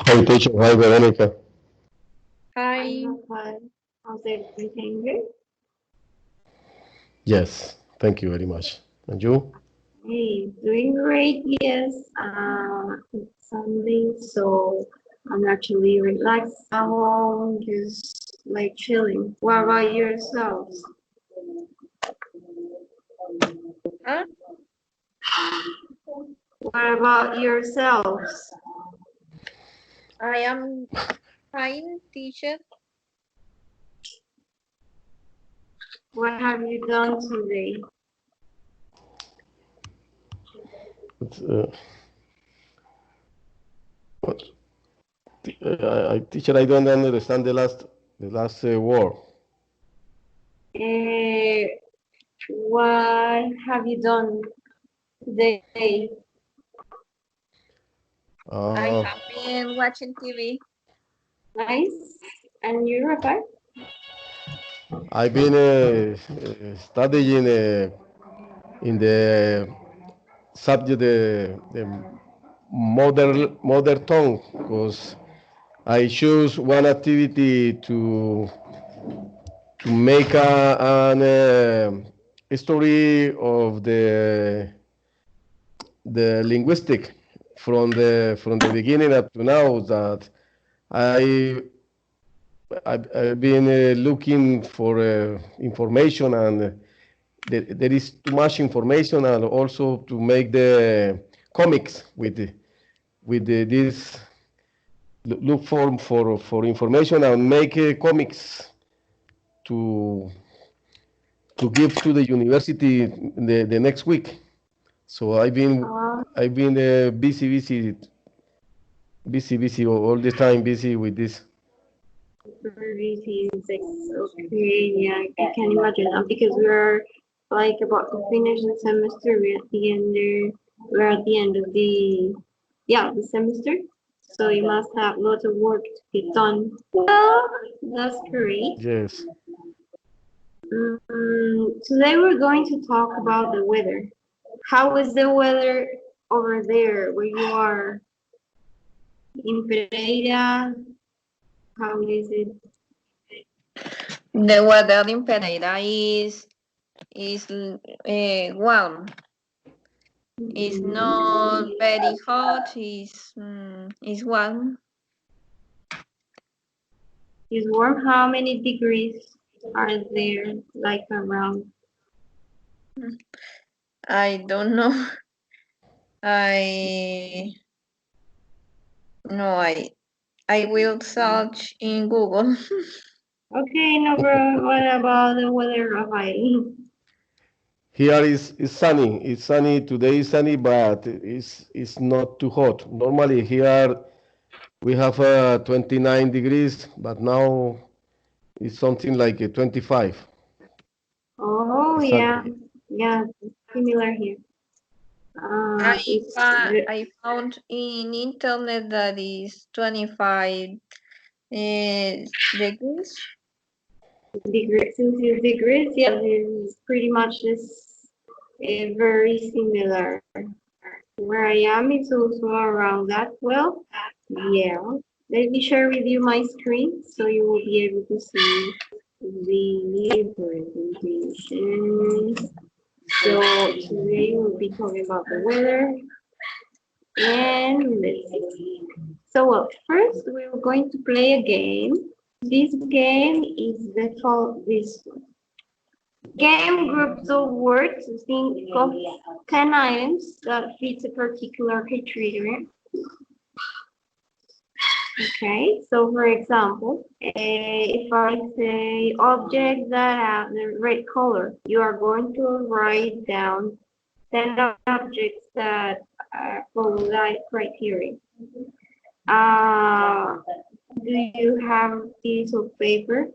Hi, teacher. Hi, Veronica. Hi. How's everything good? Yes, thank you very much. And you? Hey, doing great, yes. It's Sunday, so I'm actually relaxed at home, just like chilling. What about yourselves? Huh? What about yourselves? I am fine, teacher. What have you done today? It's, what? Teacher, I don't understand the last word. Eh, what have you done today? I Uh, have been watching TV. Nice. And you, Rafael? I've been studying in the subject the mother tongue because I choose one activity to make a story of the linguistic from the beginning up to now that I I've been looking for information and there is too much information and also to make the comics with this look for information and make comics to to give to the university the next week. So Uh, I've been busy all the time busy with this. Thirty six. Okay, yeah, I can imagine. Because we're like about to finish the semester. We're at the end of the semester. So you must have lots of work to get done. Well, that's great. Yes. Today we're going to talk about the weather. How is the weather over there where you are in Pereira? How is it? The weather in Pereira is warm. It's not very hot. It's warm. Is warm. How many degrees are there, like around? I don't know. I no. I will search in Google. Okay, no problem. What about the weather, Rafael? Here is sunny. It's sunny today. Is sunny, but it's not too hot. Normally here we have 29 degrees, but now it's something like 25. Oh, It's yeah, sunny. yeah, similar here. It's I found in internet that is 25 degrees. Celsius degrees. Yeah, it's pretty much this very similar. Where I am, it's also around that. Well, yeah. Let me share with you my screen so you will be able to see the presentation. So today we'll be talking about the weather and let's see. So well, first we're going to play a game. This game is this game groups of words. Think of 10 items that fit a particular criteria. Okay, so for example, if I say objects that have the red color, you are going to write down 10 objects that follow that criteria. Uh, do you have a piece of paper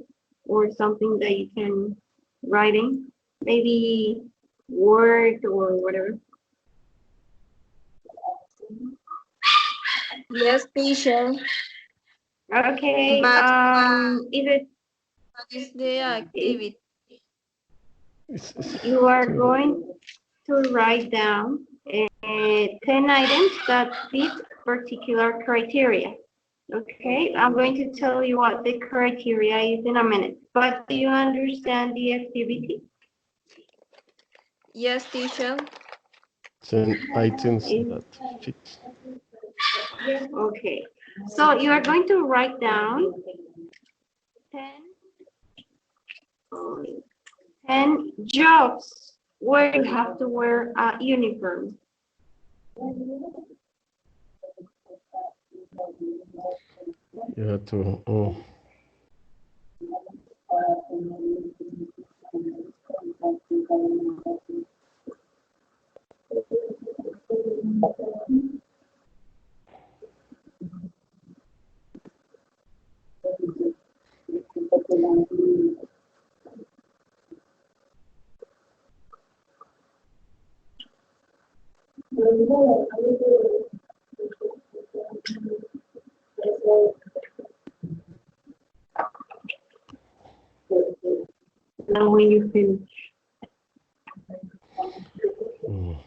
or something that you can write in? Maybe Word or whatever. Yes, teacher. Okay, But is it what is the if activity? you are going to write down 10 items that fit particular criteria. Okay, I'm going to tell you what the criteria is in a minute, but do you understand the activity? Yes, teacher. 10 items that fit. Okay, so you are going to write down 10, 10 jobs where you have to wear a uniform. You have to. Oh. Now when you finish. Mm.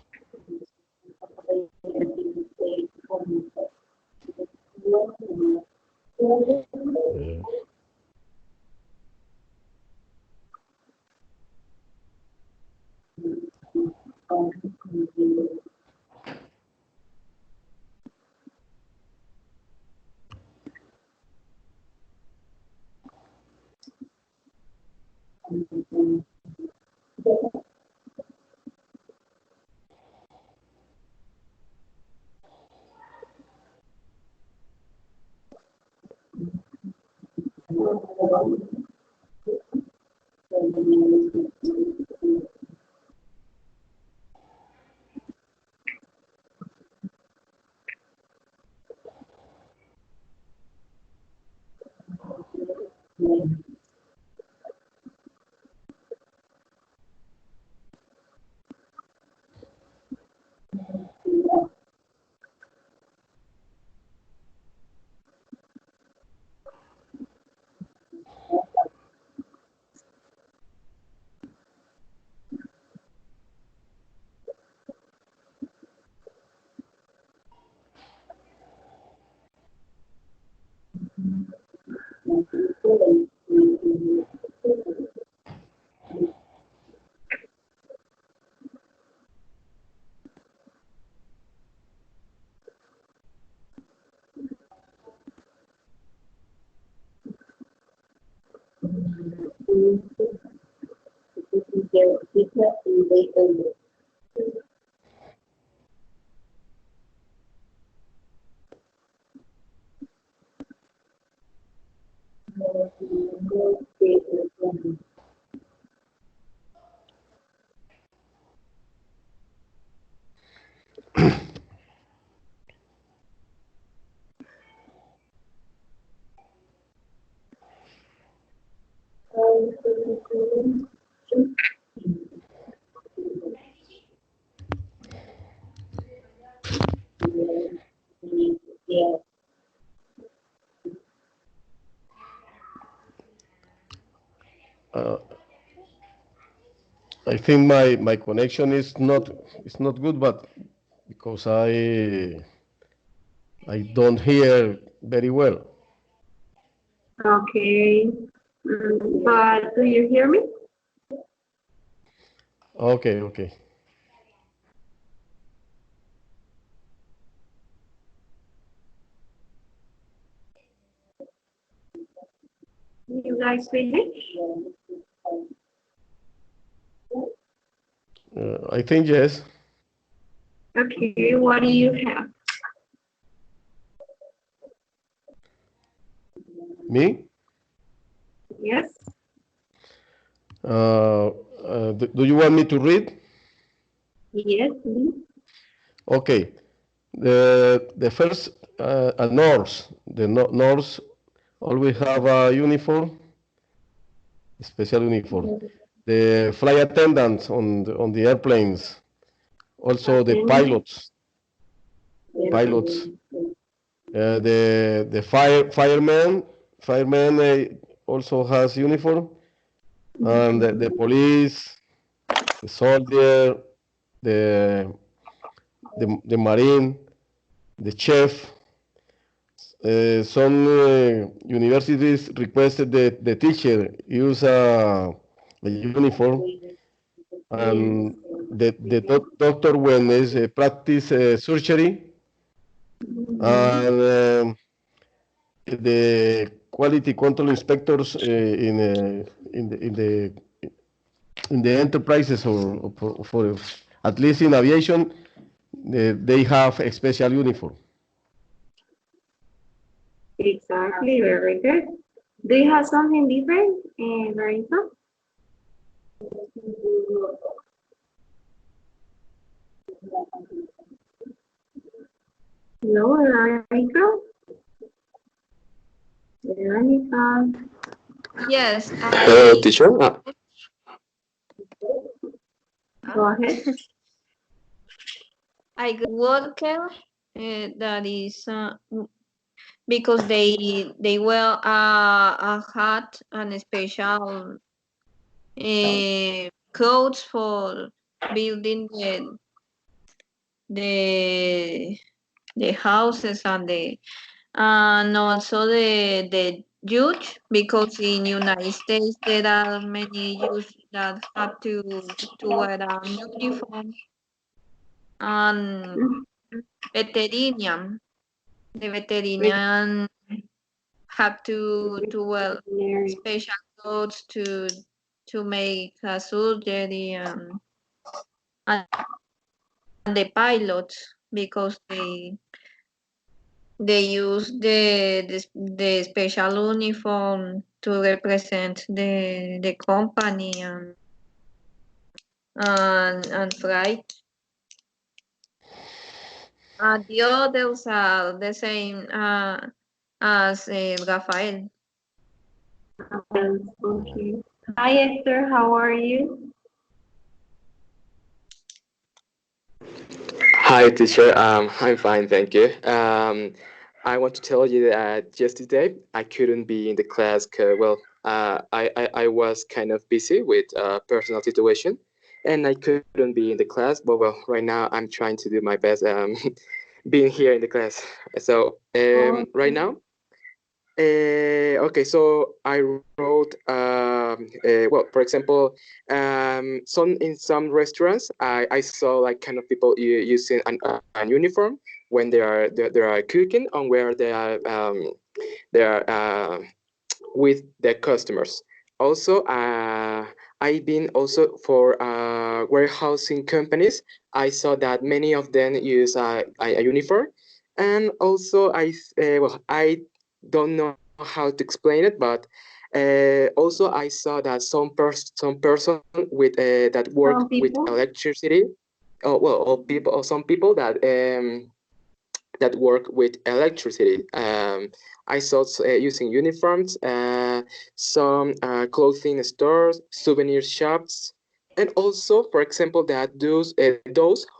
Yeah. Uh, I think my connection is not good, but because I don't hear very well. Okay, but do you hear me? Okay, okay. You guys finish? I think yes. Okay, what do you have? Me? Yes? Do you want me to read? Yes, please. Okay. The first a nurse. The nurse always have a uniform, special uniform. The flight attendants on the airplanes. Also the Attendant. pilots. The fireman also has uniform, and the police, the soldier, the marine, the chef, some universities requested the teacher use a uniform, and doctor when is practice surgery, and the quality control inspectors in the enterprises or for at least in aviation, they have a special uniform. Exactly, very good. Do you have something different, Veronica? No, Veronica? Veronica, Yes, Hello, teacher. go ahead. I got worker that is because they wear a hat and a special clothes for building the the houses and also the judge, because in United States there are many judges that have to wear a uniform, and veterinarian, the veterinarian have to wear special clothes to make a surgery, and the pilots, because they use the special uniform to represent the company and flight. The others are the same as Rafael. Okay. Hi, Esther, how are you? Hi, teacher. I'm fine, thank you. I want to tell you that yesterday I couldn't be in the class because, well, I was kind of busy with a personal situation, and I couldn't be in the class. But well, right now I'm trying to do my best being here in the class. So right now. Okay, so I wrote, well, for example, in some restaurants, I saw like kind of people using an uniform when they are cooking and where they are with the customers. Also, I've been also for warehousing companies. I saw that many of them use a uniform, and also well, I don't know how to explain it, but also I saw that some person with that work Some with people? electricity, or some people that work with electricity. I saw using uniforms, some clothing stores, souvenir shops, and also, for example, that those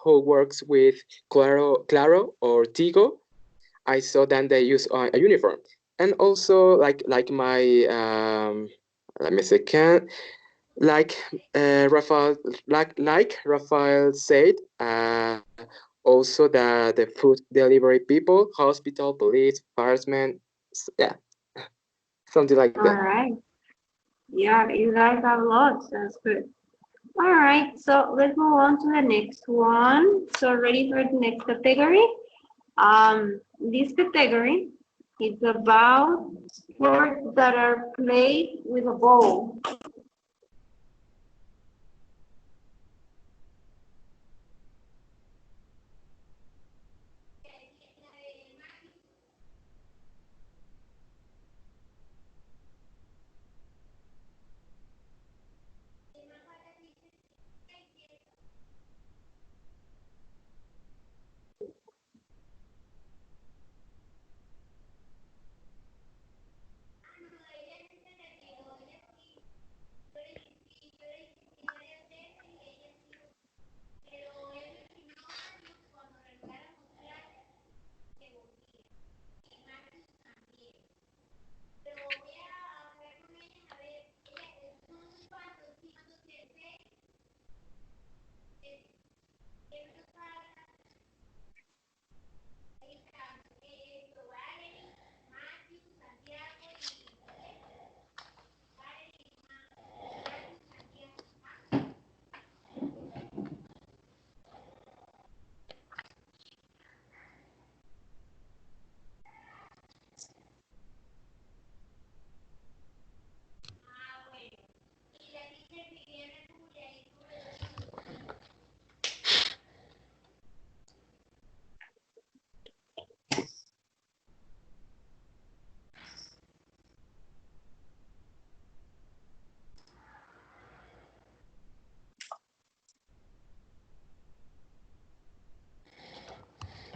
who works with Claro or Tigo, I saw that they use a uniform. And also, like my let me see, like Rafael, like Rafael said, also the food delivery people, hospital, police, firemen, yeah, something like All that. right. Yeah, you guys have lots. That's good. All right, so let's move on to the next one. So ready for the next category? This category is about sports that are played with a ball.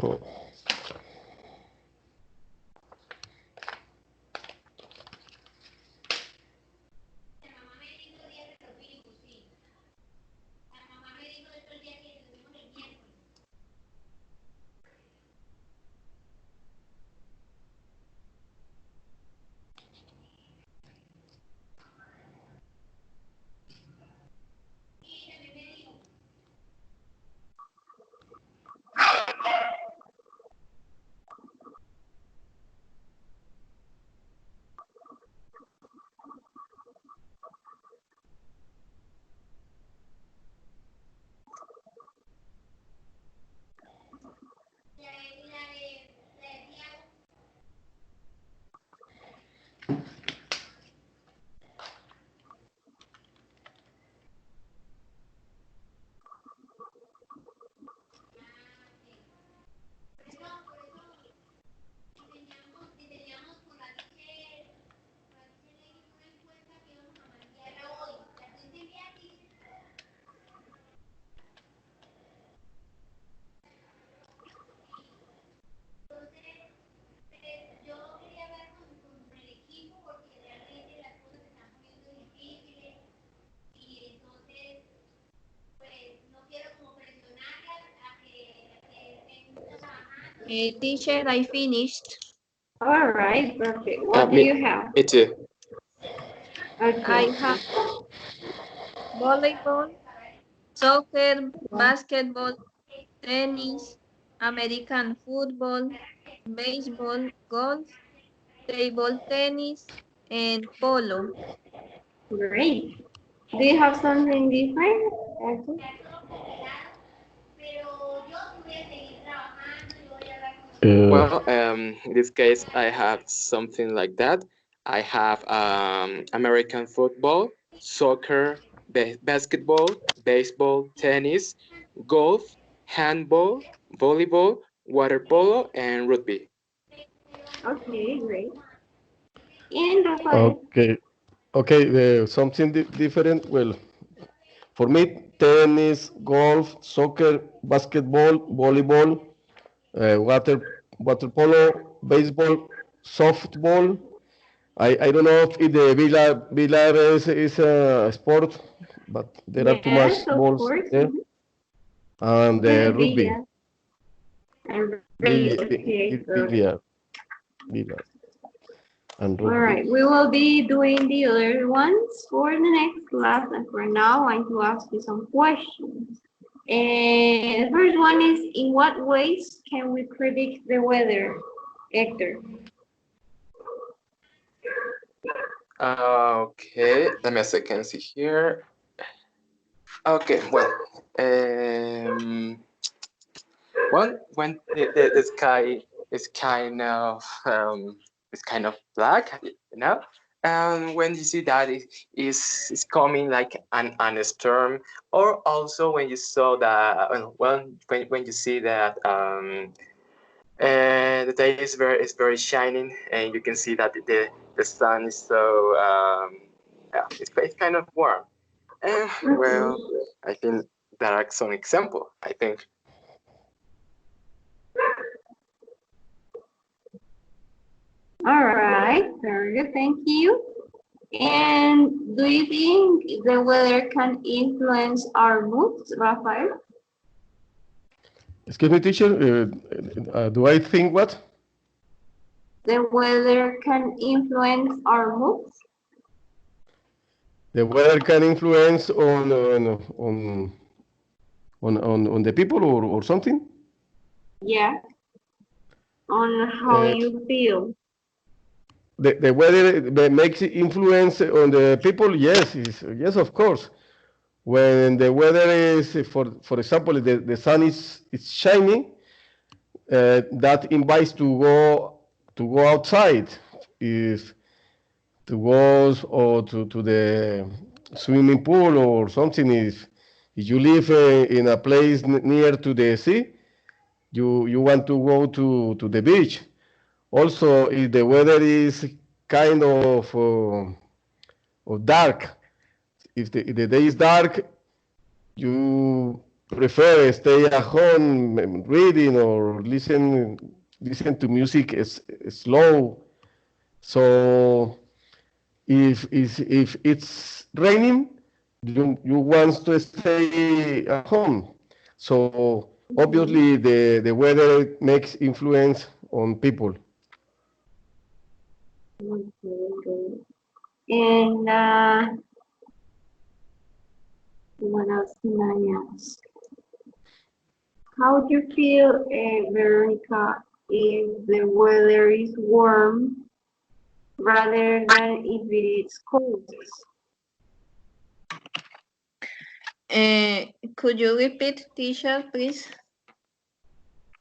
Oh. Teacher, I finished. All right, perfect. What do Me, you have? me too. Okay. I have volleyball, soccer, basketball, tennis, American football, baseball, golf, table tennis, and polo. Great. Do you have something different? Okay. Well, in this case, I have something like that. I have American football, soccer, basketball, baseball, tennis, golf, handball, volleyball, water polo, and rugby. Okay, great. And Rafael? Okay, okay, something different. Well, for me, tennis, golf, soccer, basketball, volleyball, water polo, baseball, softball. I don't know if the billar is a sport, but there are too Yes, much of balls course. there. And rugby, Billiard. And rugby. Okay, good. billiard and All rugby. right, we will be doing the other ones for the next class, and for now, I'm to ask you some questions. And the first one is, in what ways can we predict the weather, Hector? Okay, let me a second see here. Okay, well, when the sky is kind of black, and when you see that it is coming like an storm, or also when you saw that when you see that the day is very shining, and you can see that the sun is so yeah, it's kind of warm. And well, I think that are some example. I think. All right, very good, thank you. And do you think the weather can influence our moods, Rafael? Excuse me, teacher. Do I think what? The weather can influence our moods? The weather can influence on the people or something? Yeah, on how Uh, you feel. the weather makes influence on the people? Yes, yes, of course. When the weather is, for example, the sun is shining, that invites to go outside, if to go or to the swimming pool or something. If you live in a place near to the sea, you want to go to the beach. Also, if the weather is kind of dark, if the day is dark, you prefer stay at home reading or listen to music is slow. So if it's raining, you want to stay at home. So obviously the weather makes influence on people. Okay. And what else can I ask? How do you feel, Veronica, if the weather is warm rather than if it is cold? Could you repeat, teacher, please?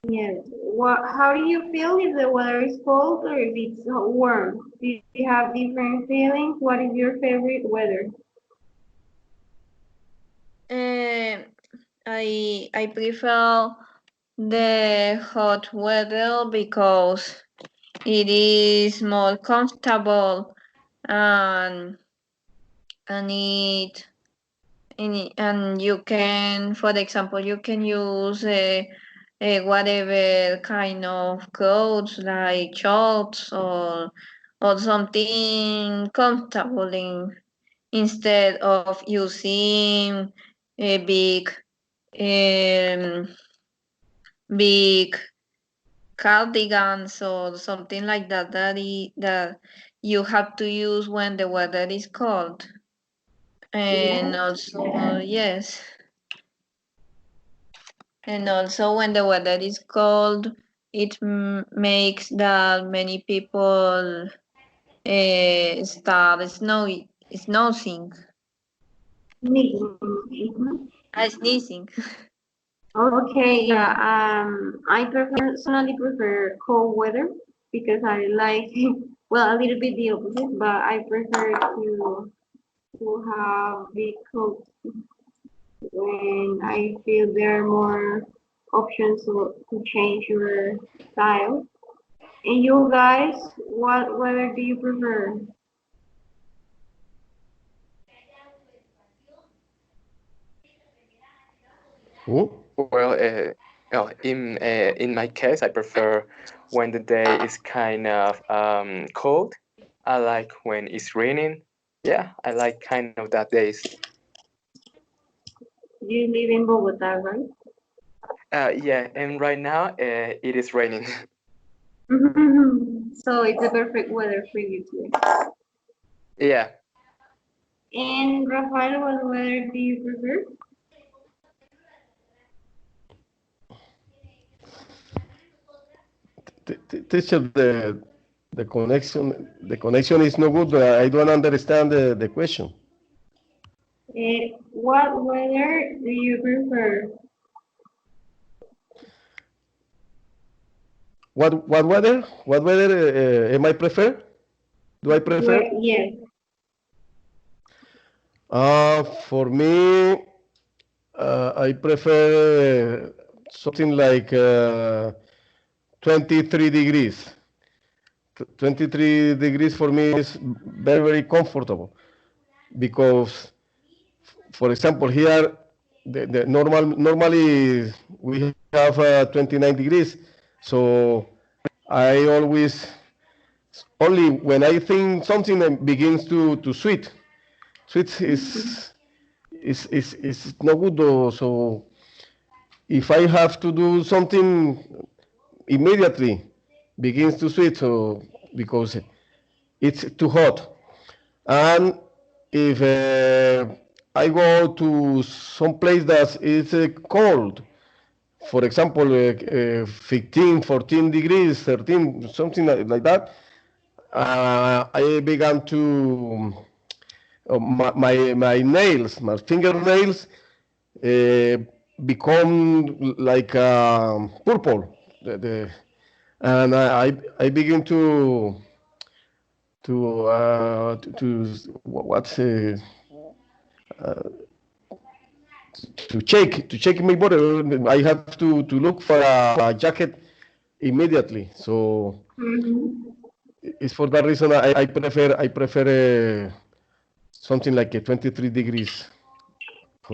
Yes. How do you feel if the weather is cold or if it's warm? Do you have different feelings? What is your favorite weather? I prefer the hot weather because it is more comfortable and and you can, for example, you can use whatever kind of clothes like shorts or something comfortable instead of using a um, big cardigans or something like that that you have to use when the weather is cold. And also, yes. And also when the weather is cold, it makes that many people start snowy, snoozing, sneezing. Okay, yeah. I personally prefer cold weather because I like, well, a little bit the opposite, but I prefer to have big coats when I feel there are more options to change your style. And you guys, what weather do you prefer? Who? Well, in my case, I prefer when the day is kind of cold. I like when it's raining. Yeah, I like kind of that days. You live in Bogota, right? Yeah, and right now it is raining. So it's a perfect weather for you too. Yeah. And Rafael, what weather do you prefer? Teacher, the connection is no good. I don't understand the question. What weather do you prefer? What weather? What weather am I prefer? Do I prefer? Yes. For me, I prefer something like 23 degrees. 23 degrees for me is very, very comfortable because, for example, here the normally we have 29 degrees. So I always, only when I think something begins to sweet. Sweet is no good though. So if I have to do something immediately begins to sweat, so because it's too hot. And if I go to some place that is cold, for example, 15, 14 degrees, 13, something like that, I began to, my nails, my fingernails, uh, become like purple. And I begin to what's to check my body. I have to look for a jacket immediately. So it's for that reason I prefer something like a 23 degrees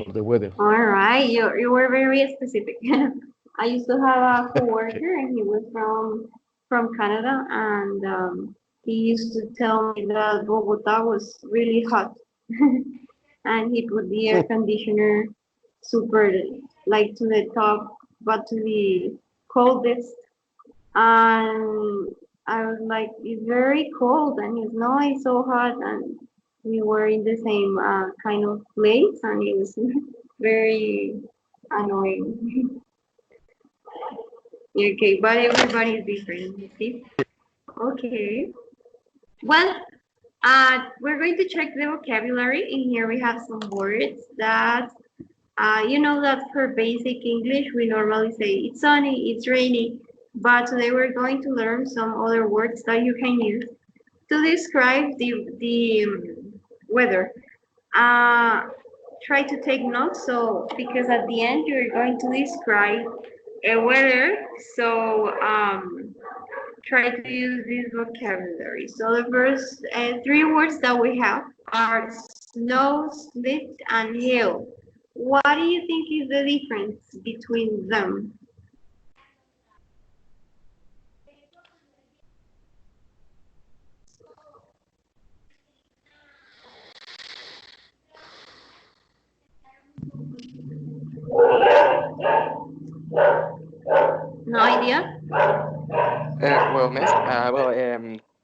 for the weather. All right, you were very specific. I used to have a coworker, and he was from Canada, and he used to tell me that Bogota was really hot, and he put the air conditioner super like to the top, but to the coldest. And I was like, it's very cold, and he's no, it's so hot, and we were in the same kind of place, and it was very annoying. Okay, but everybody is different, you see? Okay. Well, we're going to check the vocabulary. In here we have some words that, you know that for basic English, we normally say it's sunny, it's rainy, but today we're going to learn some other words that you can use to describe the weather. Try to take notes, so because at the end you're going to describe a weather, so try to use this vocabulary. So the first three words that we have are snow, sleet, and hail. What do you think is the difference between them? No idea? Well, miss,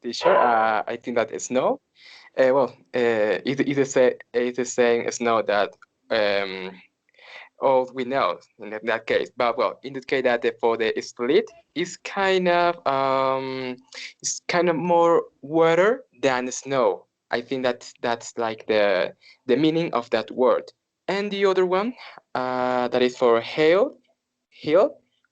teacher, I think that snow. It is saying snow that all we know in that case. But well, in the case that for the split is it's kind of more water than snow. I think that's like the meaning of that word. And the other one, that is for hail.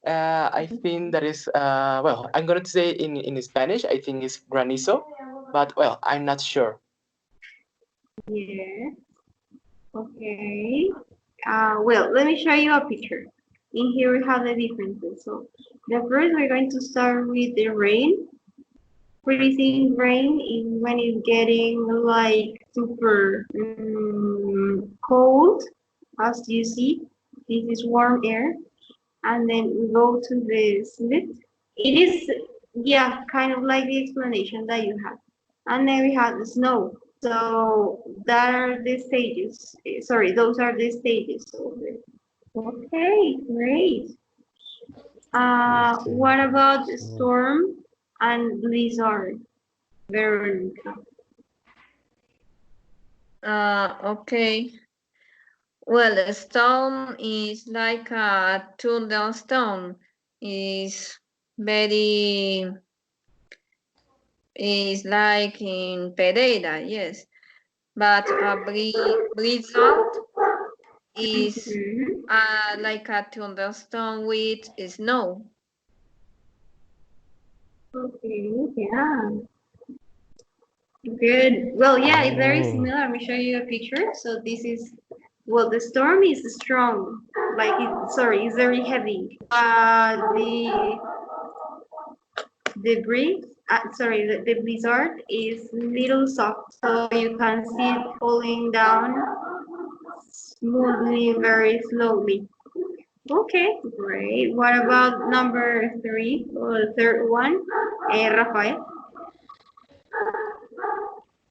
I think that is well, I'm going to say in Spanish. I think it's granizo, but well, I'm not sure. Yeah. Okay. Well, let me show you a picture. In here we have the differences. So the first we're going to start with the rain. Freezing rain is when it's getting like super cold, as you see. This is warm air. And then we go to the slit. It is, yeah, kind of like the explanation that you have. And then we have the snow. So that are the stages. Sorry, those are the stages. Okay, great. What about the storm and blizzard, Veronica? Okay. Well, a storm is like a thunderstorm. Is very is like in Pereira, yes. But a blizzard is like a thunderstorm with snow. Okay, yeah. Good. Well, yeah, it's very similar. Let me show you a picture. So this is, well, the storm is strong. Like, it's very heavy. The breeze, the blizzard is little soft. So you can see it falling down smoothly, very slowly. Okay, great. What about number 3 or the third one, Rafael?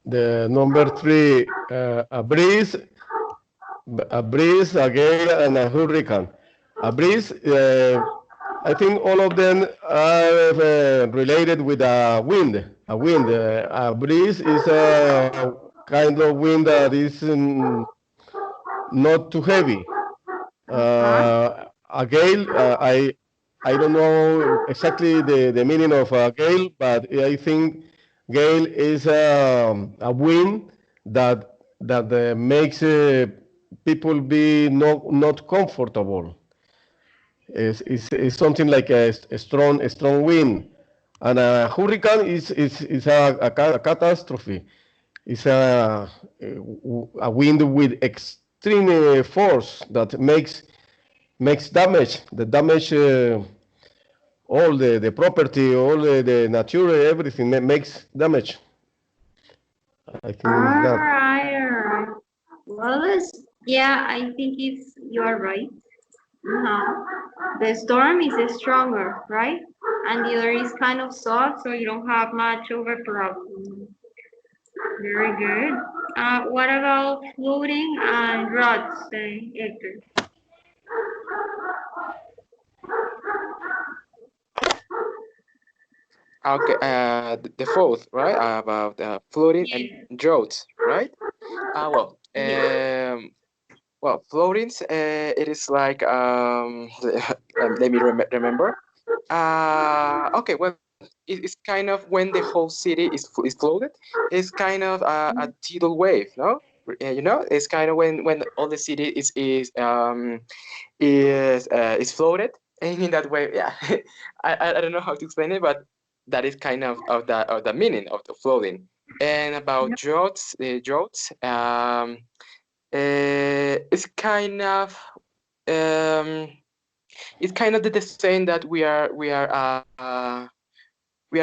The number 3, a breeze, a gale, and a hurricane. A breeze, I think all of them are related with a wind. A breeze is a kind of wind that is not too heavy. A gale, I don't know exactly the meaning of a gale, but I think gale is a wind that makes people be not comfortable. It's something like a strong wind, and a hurricane is a catastrophe. It's a wind with extreme force that makes damage. The damage all the property, all the nature, everything makes damage. I think it's that. All right. Well, Yeah, I think you are right. The storm is stronger, right? And the other is kind of soft, so you don't have much of a problem. Very good. What about floating and rods, Hector? Okay, the fourth, right? About floating and Yeah. droughts, right? Well, Yeah. well, floatings, it is like let me remember. Okay, well, it's kind of when the whole city is floated. It's kind of a tidal wave, no? You know, it's kind of when all the city is floated, and in that way, yeah, I don't know how to explain it, but that is kind of the meaning of the floating. And about droughts, the droughts, it's kind of um, the same that we are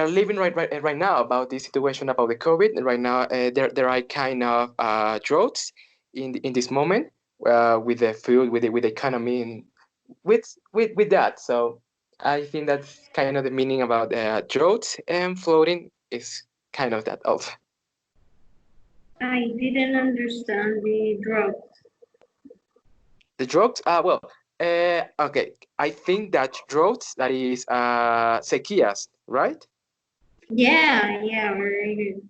living right now about this situation about the COVID. And right now, there are kind of droughts in this moment with the food, with the economy, and with that. So I think that's kind of the meaning about droughts, and floating is kind of that also. I didn't understand the drought. The droughts, well, okay, I think that droughts, that is sequías, right? Yeah, yeah, very good.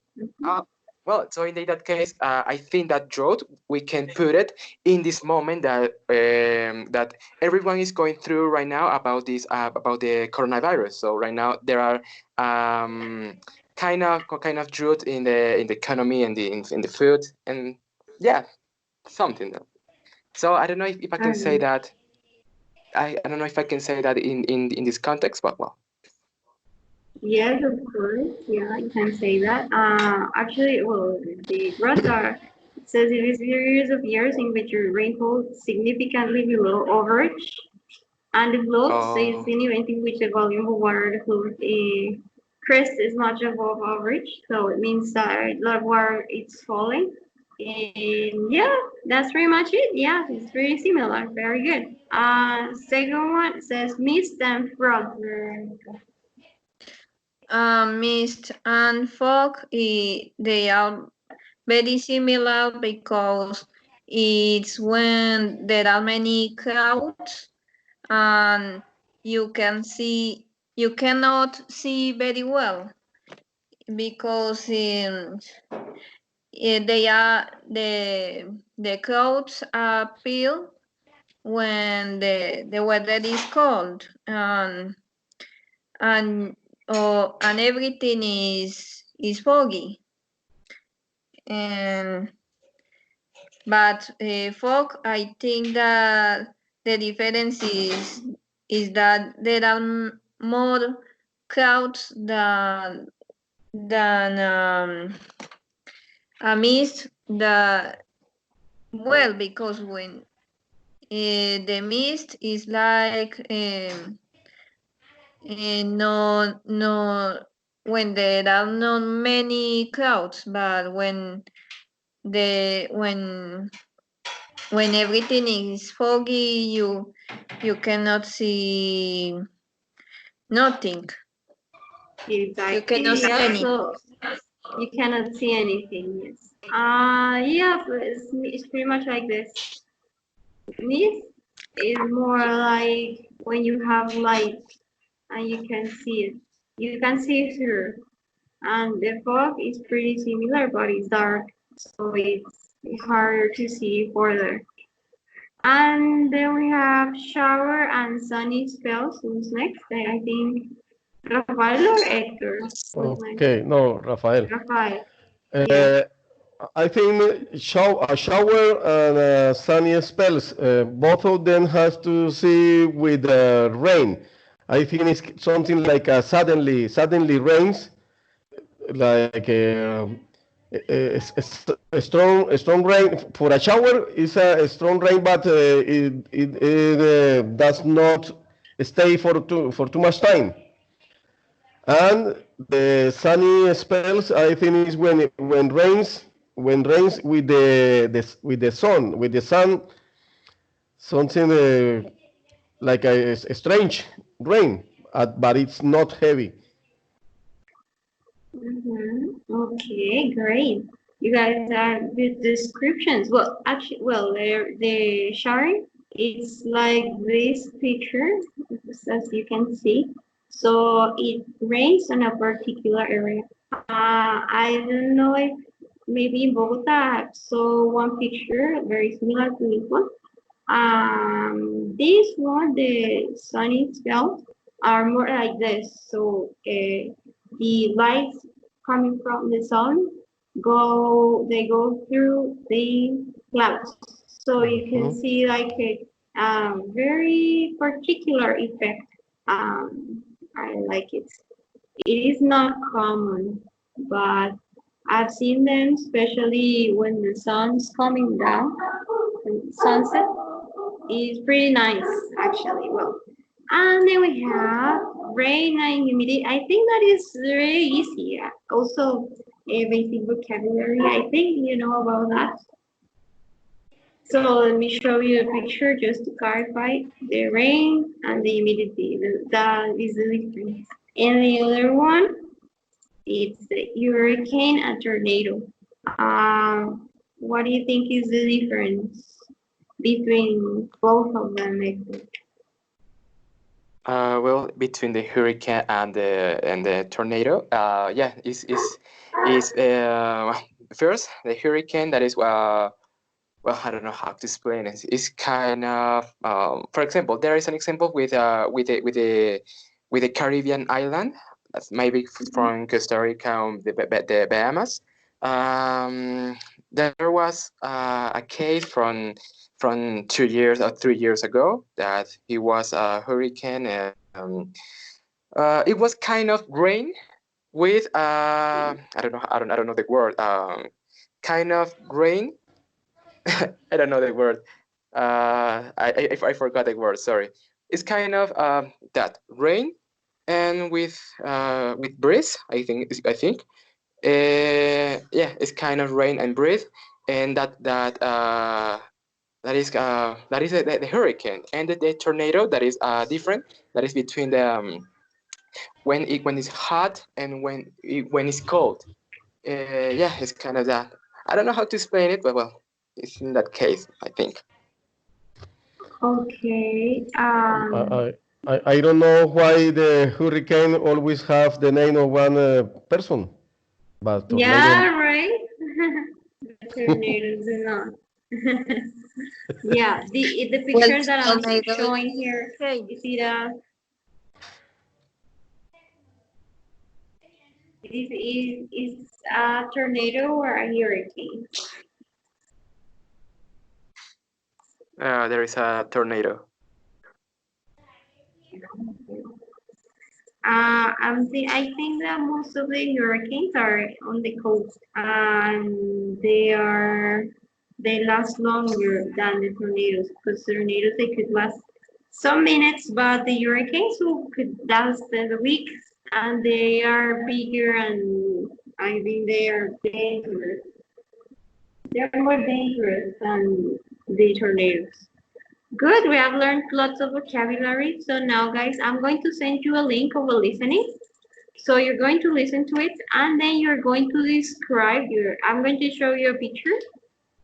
Uh, well, so in that case, I think that drought we can put it in this moment that everyone is going through right now about this about the coronavirus. So right now there are kind of drought in the economy and in the food, and yeah, something. So I don't know if I can say Um, that. I don't know if I can say that in this context, but well. yes, of course. Yeah, you can say that. Actually, well, the droughts are, it says it is periods of years in which your rainfall is significantly below average. And the flood says Oh, an event in which the volume of water the flood crest is much above average. So it means that the water is falling. And yeah, that's pretty much it. Yeah, it's very similar. Very good. Second one says mist and fog. Mist and fog, they are very similar because it's when there are many clouds and you cannot see very well because they are the clouds appear when the weather is cold and and everything is foggy and but fog, I think that the difference is that there are more clouds than a mist. Well, because when the mist is like no when there are not many clouds, but the when everything is foggy, you cannot see nothing. You cannot Exactly. see Yeah. anything. So you cannot see anything. Yes. Yeah. It's pretty much like this. Mist is more like when you have light and you can see it. You can see through. And the fog is pretty similar, but it's dark, so it's harder to see further. And then we have shower and sunny spells. Who's next? I think Rafael or Hector. Who's next? Okay, no, Rafael. Rafael. Yeah. Uh, I think a shower and sunny spells, both of them has to see with rain. I think it's something like suddenly rains, like a strong rain. For a shower is a strong rain, but it does not stay for too much time. And the sunny spells, I think, is when rains. when rains with the sun, something like a strange rain, but it's not heavy. Okay, great. You guys are good descriptions. Well, actually, well, the sharing it's like this picture, as you can see. So it rains on a particular area. I don't know if maybe in Bogota I saw one picture very similar to this one. This one, the sunny spells are more like this. So the lights coming from the sun they go through the clouds. So you can see like a very particular effect. I like it. It is not common, but I've seen them, especially when the sun's coming down, sunset is pretty nice, actually. Well, and then we have rain and humidity. I think that is very easy. Also, a basic vocabulary. I think you know about that. So let me show you a picture just to clarify the rain and the humidity. That is the difference. And the other one, it's the hurricane and tornado. What do you think is the difference between both of them? Well, between the hurricane and the tornado, yeah, is first the hurricane that is well, I don't know how to explain it. It's kind of for example, there is an example with the Caribbean island. That's maybe from Costa Rica or the Bahamas. There was a case from 2 years or 3 years ago that it was a hurricane. It was kind of rain with I don't know the word. Kind of rain. I don't know the word. I forgot the word. Sorry. It's kind of that rain and with breeze. Yeah, it's kind of rain and breeze, and that is the hurricane, and the tornado that is different. That is between the when it's hot and when it's cold. Yeah, it's kind of that. I don't know how to explain it, but well, it's in that case, I think. Okay. I don't know why the hurricane always have the name of one person, but tornado. Yeah, right. The tornadoes do not. Yeah, the Well, picture that I'm tornado showing here okay. is a tornado or a hurricane? There is a tornado. I think that most of the hurricanes are on the coast, and they last longer than the tornadoes because tornadoes they could last some minutes, but the hurricanes could last the weeks, and they are bigger and I think they are dangerous. They're more dangerous than the tornadoes. Good, we have learned lots of vocabulary. So now, guys, I'm going to send you a link of a listening. So you're going to listen to it, and then you're going to describe I'm going to show you a picture,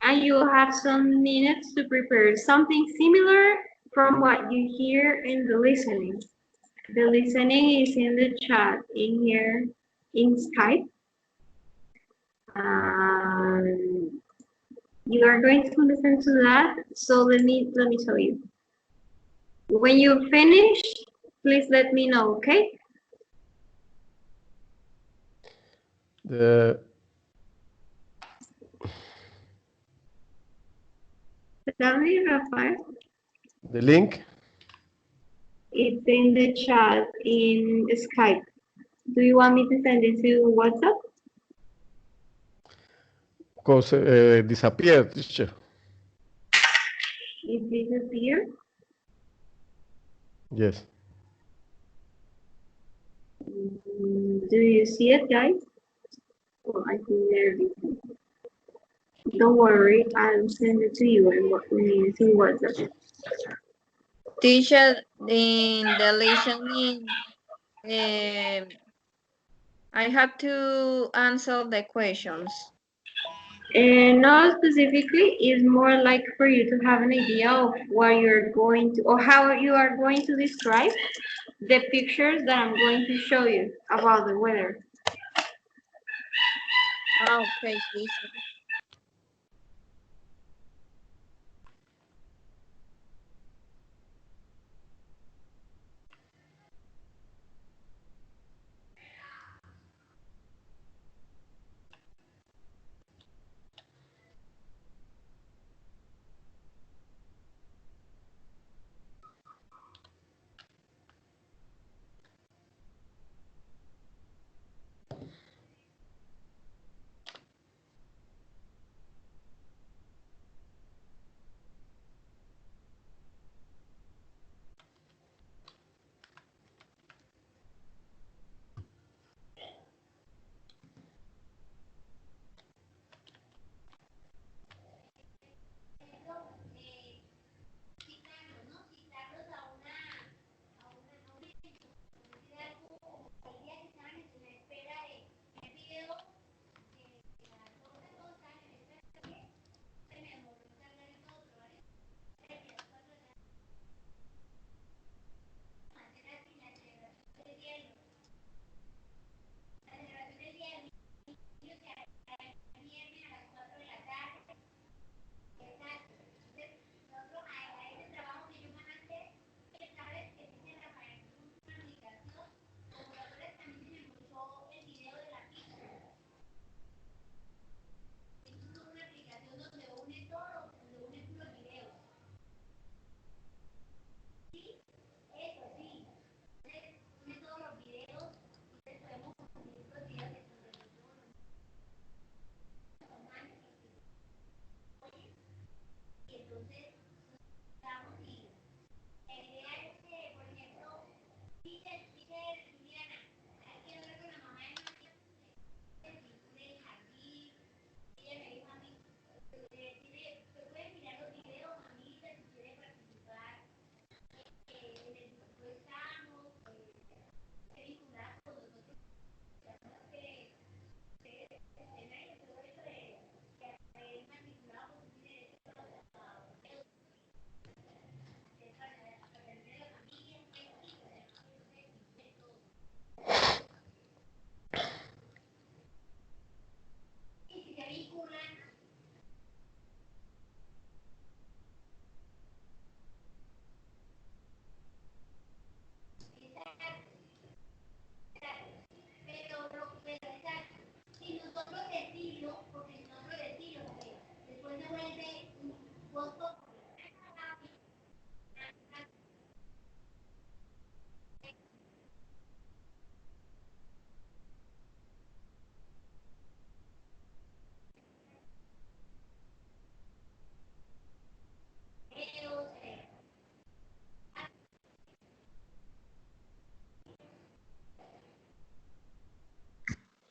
and you'll have some minutes to prepare something similar from what you hear in the listening. The listening is in the chat in here in Skype. You are going to listen to that. So let me tell you. When you finish, please let me know, okay? The Tell me, Rafael. the link. It's in the chat in Skype. Do you want me to send it to WhatsApp? Because disappeared, teacher. It disappeared. Yes. Do you see it, guys? Oh, I think there it is. Don't worry, I'll send it to you in WhatsApp. Teacher, in the listening, I have to answer the questions. And not specifically, it's more like for you to have an idea of what you're going to, or how you are going to describe the pictures that I'm going to show you about the weather. Okay, teacher.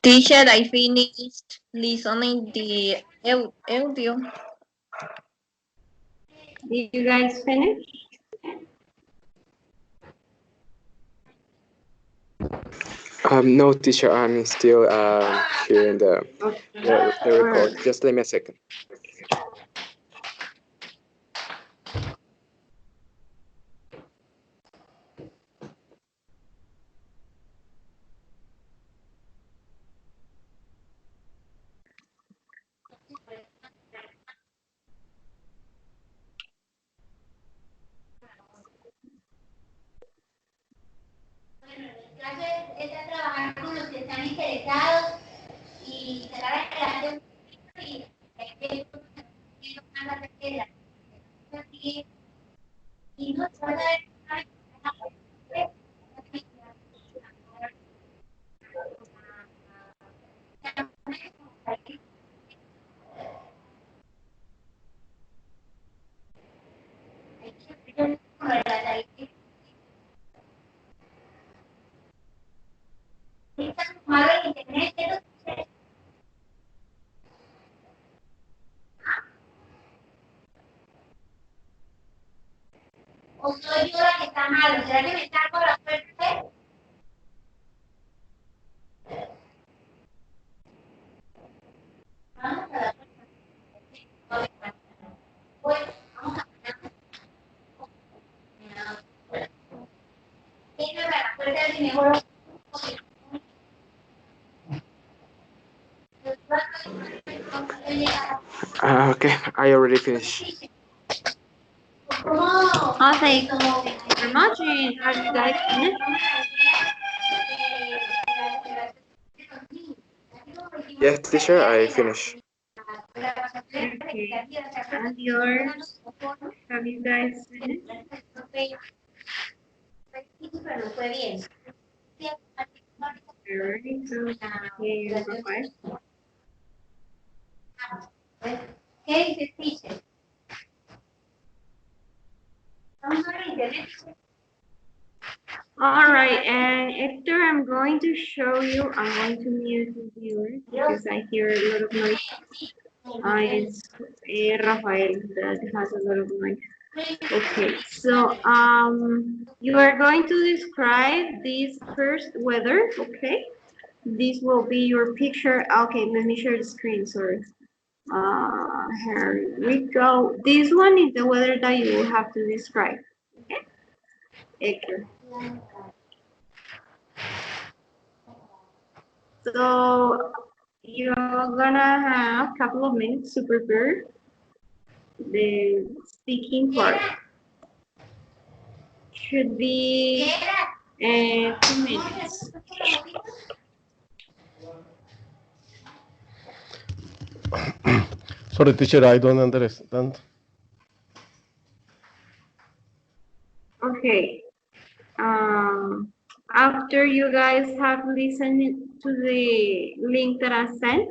Teacher, I finished listening the audio. Did you guys finish? No, teacher, I'm still hearing the record. Just let me a second. Es a trabajar con los que están interesados y tratar de y ¿O soy yo la que está mal? ¿Será que me tapo la puerta? Vamos a la puerta. Voy, vamos a cierra la puerta y mejor. Okay, I already finished. Oh, thank you very much. And are you guys finished? Yes, teacher, I finished. Okay. And yours? Have you guys finished? Alright, so okay, Rafael. ¿Qué dice teacher? Vamos a ver internet. All right, and Hector, I'm going to show you. I'm going to mute the viewer because I hear a lot of noise. It's Rafael that has a lot of noise. Okay, so you are going to describe this first weather. Okay, this will be your picture. Okay, let me share the screen. Sorry. Here we go. This one is the weather that you will have to describe. Okay, Hector. So you're gonna have a couple of minutes to prepare the speaking part. Should be 2 minutes. Sorry, teacher, I don't understand. Okay. After you guys have listened to the link that I sent,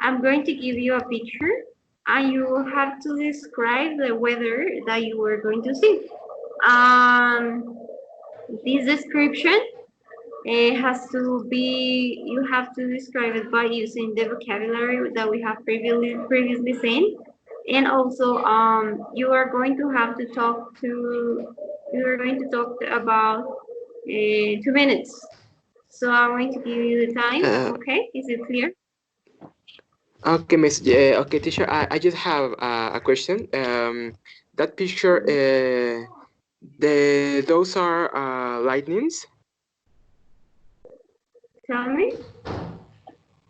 I'm going to give you a picture and you will have to describe the weather that you are going to see. This description has to be, you have to describe it by using the vocabulary that we have previously seen. And also, you are going to have to talk to, you are going to talk about 2 minutes. So I'm going to give you the time. Okay, is it clear? Okay, Miss. Okay, teacher. I just have a question. That picture. Those are lightnings. Tell me.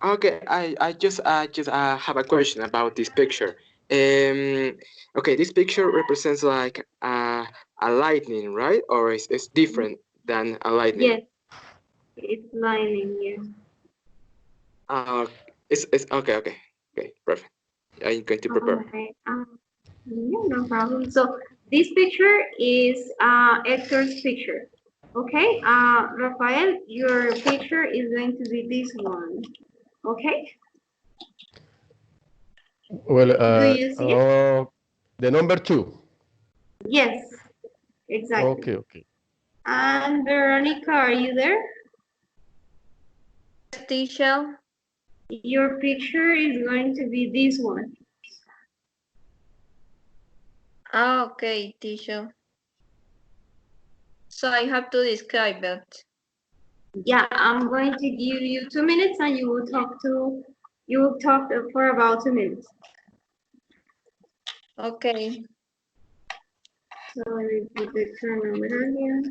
Okay, I just have a question about this picture. Okay, this picture represents like a lightning, right? Or it's different than a lightning? Yes, it's lining, yes. It's okay, perfect. I'm going to prepare. Okay. Yeah, no problem. So this picture is Hector's picture. Okay, Rafael, your picture is going to be this one. Okay, Well, do you see it? the number 2. Yes, exactly. Okay. And Veronica, are you there? Teacher. Your picture is going to be this one. Okay, teacher. So I have to describe it. Yeah, I'm going to give you 2 minutes and you will talk for about 2 minutes. Okay. So let me put the chronometer here.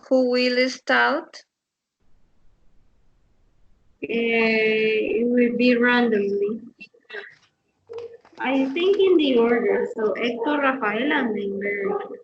Who will start? It will be randomly. I think in the order. So Hector, Rafael, and then Veronica.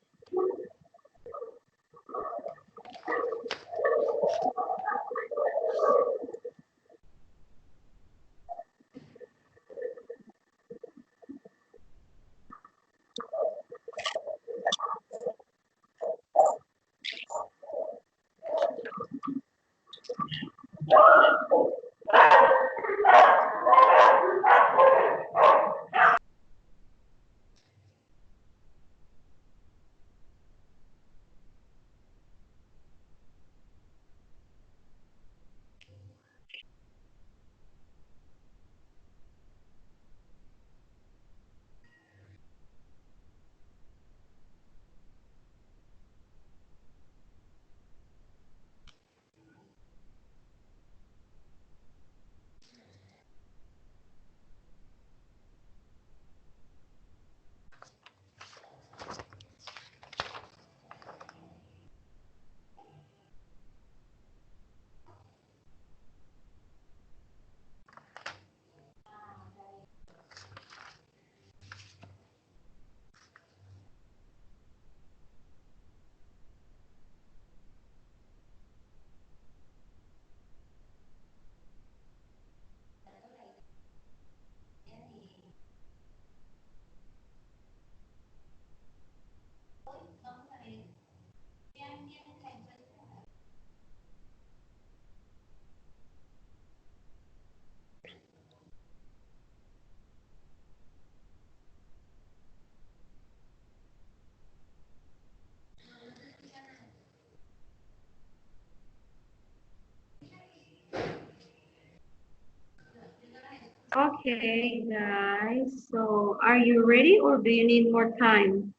Okay, guys. So, are you ready or do you need more time?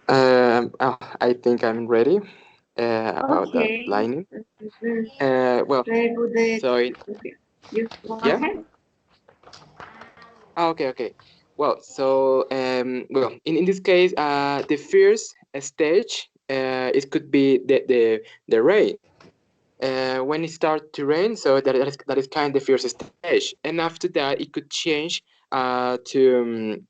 I think I'm ready about that Okay. lining. Very Well, very good. so Okay. You go yeah. ahead. Okay, okay. Well, so well, in this case, the first stage, it could be the rain. When it starts to rain, so that is kind of the first stage, and after that, it could change to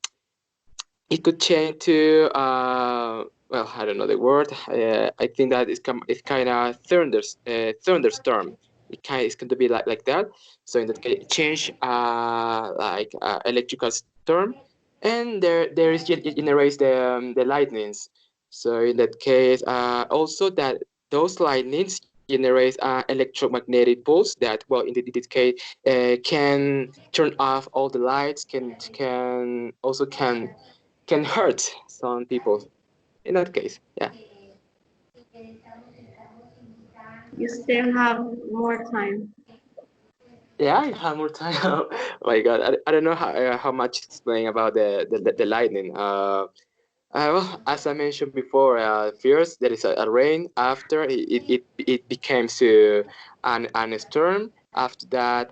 well, I don't know the word. I think that it's kind of thunderstorm. It's going to be like that. So in that case, it change like electrical storm, and there is generates the lightnings. So in that case, also that those lightnings generate electromagnetic pulse that, well, in this case, can turn off all the lights, can hurt some people in that case. Yeah. You still have more time. Yeah, I have more time. Oh my God, I don't know how much explain about the lightning. Well, as I mentioned before, first there is a rain. After it became to an storm. After that,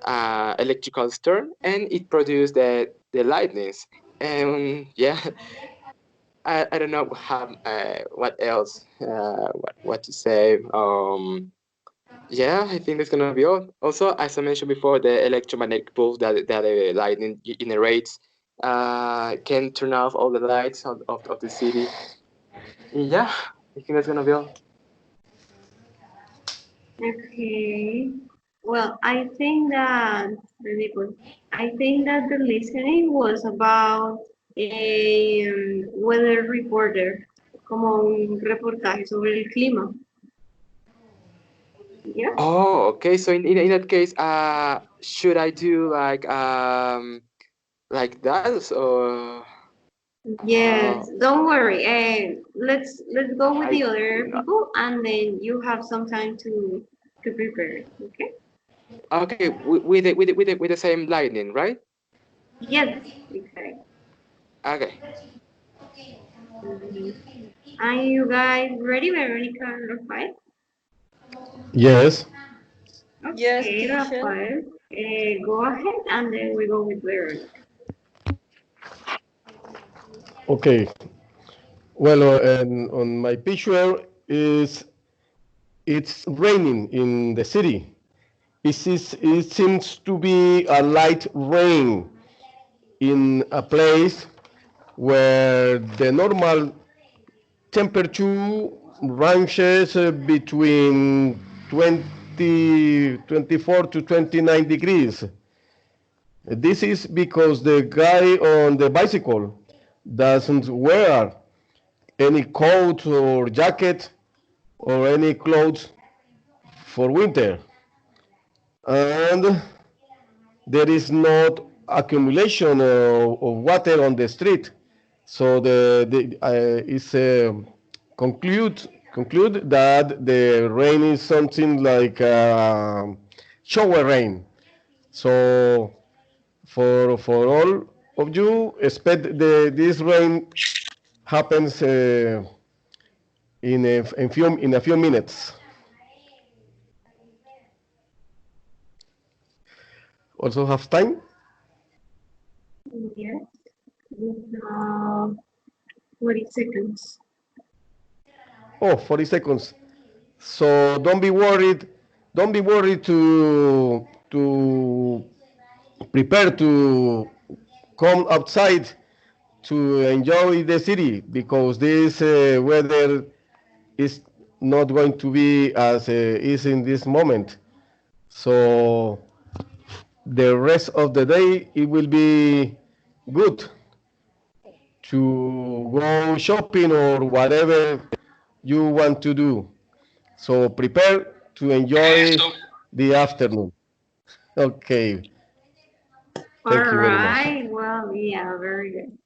electrical storm, and it produced the lightnings. And yeah, I don't know how what else what to say. Yeah, I think that's gonna be all. Also, as I mentioned before, the electromagnetic pulse that lightning generates can turn off all the lights of the city. Yeah, I think that's gonna be all. Okay. Well, very good. I think that the listening was about a weather reporter, como un reportaje sobre el clima. Yeah. Oh, okay. So in that case, should I do like that or uh, Yes. Don't worry. Let's go with I the other think people, and then you have some time to prepare. Okay. okay with the same lightning, right? Yes. Exactly. Okay. Mhm. Are you guys ready, Veronica and Rafael? Yes. Yes, Okay, teacher. Rafael, go ahead and then we go with Veronica. Okay. Well, on my picture is it's raining in the city. It seems to be a light rain in a place where the normal temperature ranges between 24 to 29 degrees. This is because the guy on the bicycle doesn't wear any coat or jacket or any clothes for winter. And there is not accumulation of water on the street. So the is conclude that the rain is something like shower rain. So for all of you, expect this rain happens in a few minutes. Also have time? Yes, we have 40 seconds. Oh, 40 seconds. So don't be worried. Don't be worried to prepare to come outside to enjoy the city because this weather is not going to be as is in this moment. So the rest of the day it will be good to go shopping or whatever you want to do. So prepare to enjoy the afternoon. Okay, All thank you very much. right, well, yeah, very good.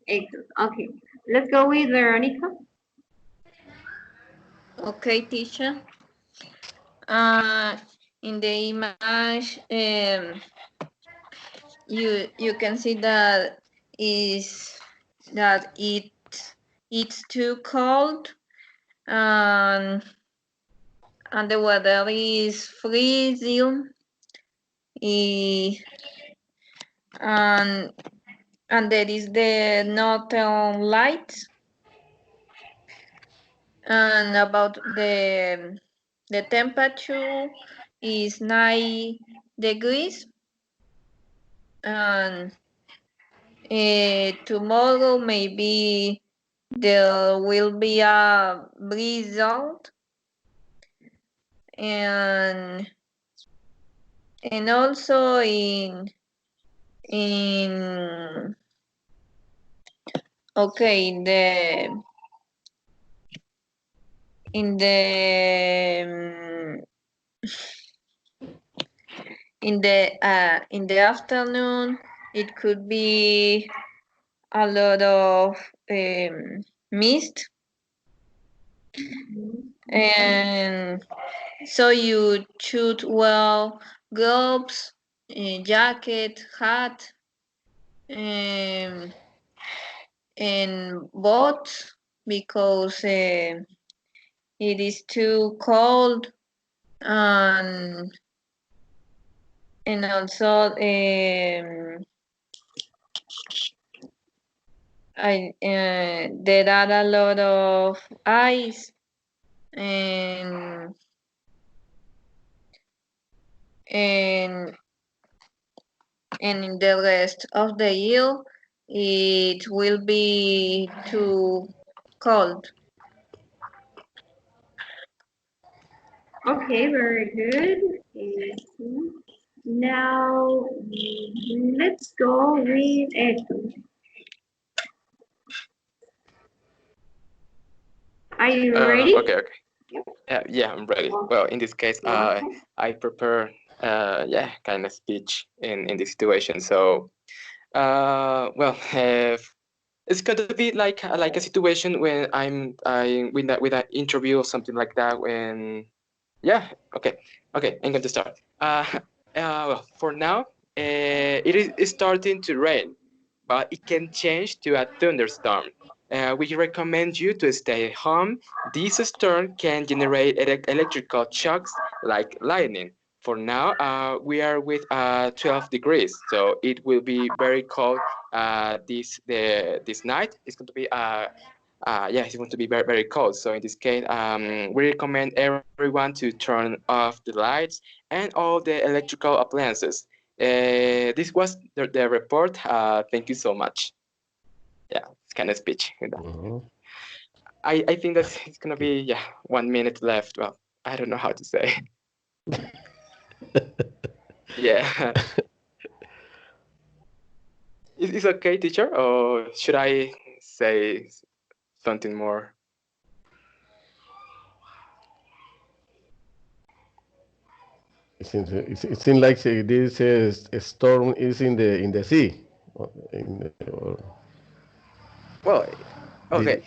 Excellent. Okay, let's go with Veronica. Okay, teacher. Uh, in the image, you can see that it's too cold, and the weather is freezing, and there is the northern lights. And about the temperature is 9 degrees, and tomorrow maybe there will be a blizzard, and also in okay in the afternoon it could be a lot of mist, and so you should wear gloves, jacket, hat, and boots, because it is too cold, and also there are a lot of ice, and in the rest of the year it will be too cold. Okay, very good. Now, let's go with Echo. Are you ready? Okay. Yeah, I'm ready. Well, in this case, I prepare kind of speech in this situation. So, well, it's going to be like a situation when I'm with an interview or something like that. When okay, I'm going to start. Well, for now, it is starting to rain, but it can change to a thunderstorm. We recommend you to stay home. This storm can generate electrical shocks like lightning. For now, we are with 12 degrees, so it will be very cold this night. It's going to be it's going to be very, very cold. So in this case, we recommend everyone to turn off the lights and all the electrical appliances. This was the report. Thank you so much. Yeah, it's kind of speech. I think that it's gonna be 1 minute left. Well, I don't know how to say. Yeah. Is it okay, teacher, or should I say something more? It seems like this storm is in the sea. Well, okay.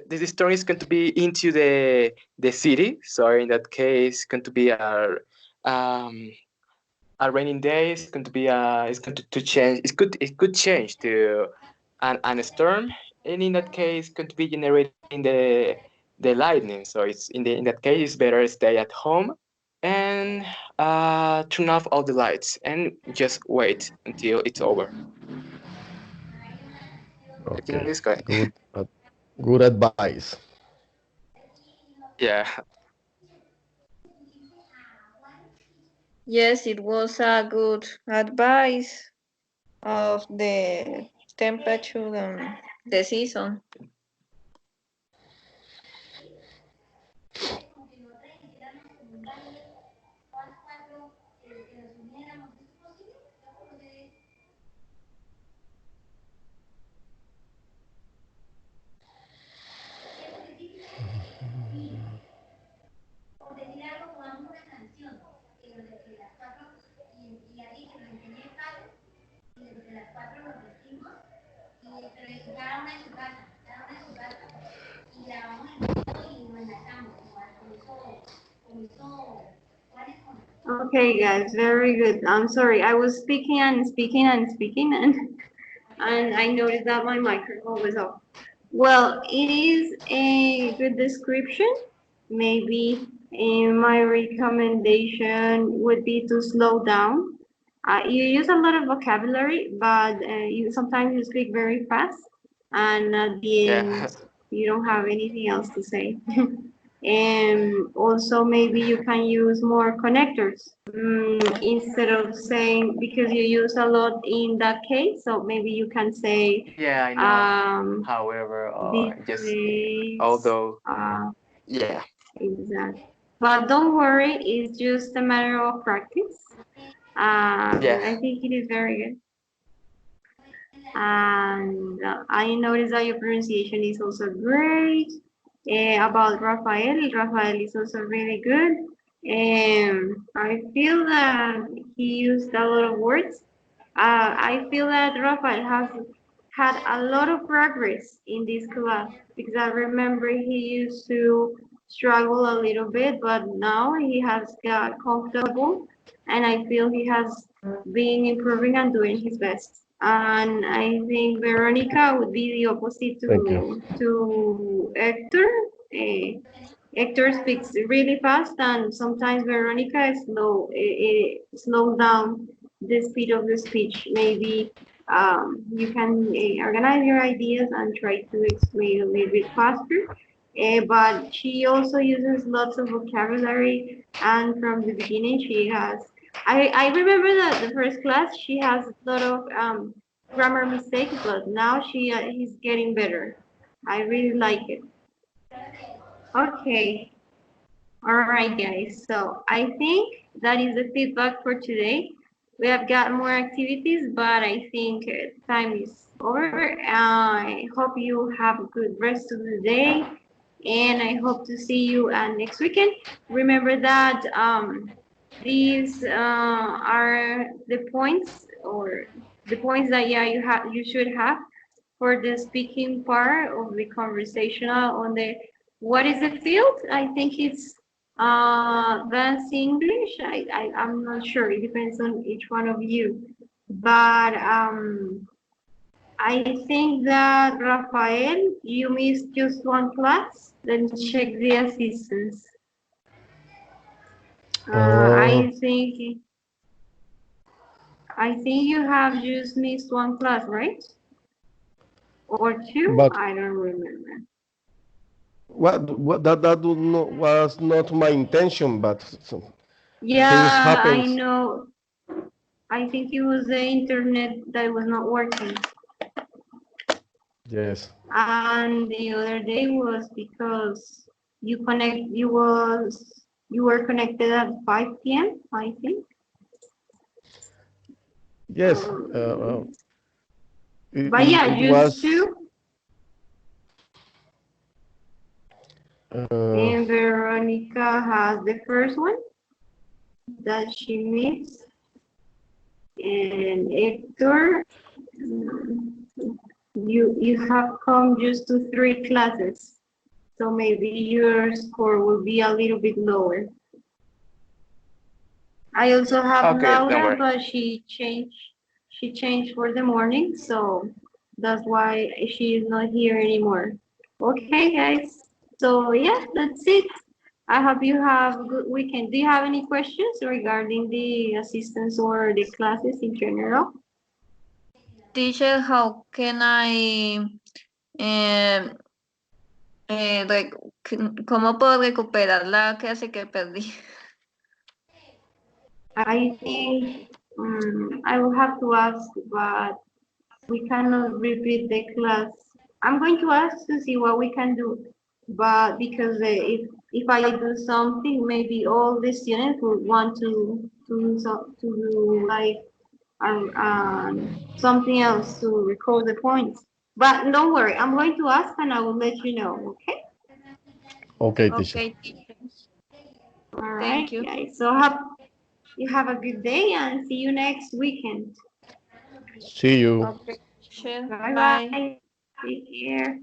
This storm is going to be into the city. So in that case, it's going to be a raining day. It's going to be it's going to change. It could change to an storm, and in that case, it's going to be generating the lightning. So it's in that case, it's better stay at home and turn off all the lights and just wait until it's over. I think Okay, this guy. good advice. Yeah. Yes, it was a good advice of the temperature and the season. Okay, guys, very good. I'm sorry, I was speaking and speaking and speaking, and I noticed that my microphone was off. Well, it is a good description. Maybe my recommendation would be to slow down. You use a lot of vocabulary, but you sometimes you speak very fast, and at the Yeah. end, you don't have anything else to say. And also maybe you can use more connectors instead of saying, because you use a lot in that case, so maybe you can say Yeah, I know. However, just because although, yeah. exactly. But don't worry, it's just a matter of practice. Yeah. I think it is very good. And I noticed that your pronunciation is also great. About Rafael, Rafael is also really good. I feel that he used a lot of words. I feel that Rafael has had a lot of progress in this class because I remember he used to struggle a little bit, but now he has got comfortable, and I feel he has been improving and doing his best. And I think Veronica would be the opposite Thank you. to Hector. Uh, Hector speaks really fast, and sometimes Veronica is slows down the speed of the speech. Maybe you can organize your ideas and try to explain a little bit faster. But she also uses lots of vocabulary, and from the beginning, she has. I remember that the first class she has a lot of grammar mistakes, but now he's getting better. I really like it. Okay. All right, guys. So I think that is the feedback for today. We have got more activities, but I think time is over. I hope you have a good rest of the day, and I hope to see you next weekend. Remember that these are the points, or the points that you should have for the speaking part of the conversational on the what is the field? I think it's advanced English. I'm not sure. It depends on each one of you. But I think that Rafael, you missed just one class. Let's check the assistance. Uh, I think you have just missed one class, right? Or two? but I don't remember. what that was not my intention, but things Yeah, I happens. know. I think it was the internet that was not working. Yes. And the other day was because you were connected at 5 p.m. I think. Yes. But yeah, It just was. two. Uh, And Veronica has the first one that she missed. And Hector, you have come just to 3 classes. So maybe your score will be a little bit lower. I also have Okay, don't Laura, worry. but she changed for the morning, so that's why she is not here anymore. Okay, guys. So yeah, that's it. I hope you have a good weekend. Do you have any questions regarding the assistance or the classes in general? Teacher, how can I, em, cómo puedo recuperar la clase que perdí? I think I will have to ask, but we cannot repeat the class. I'm going to ask to see what we can do, but because if I do something, maybe all the students will want to do like something else to record the points. But don't worry, I'm going to ask and I will let you know. Okay. okay, teacher. Okay, teacher. All right, Thank you. guys. So you have a good day and see you next weekend. See you. Okay, teacher. Bye Bye. bye. Take care.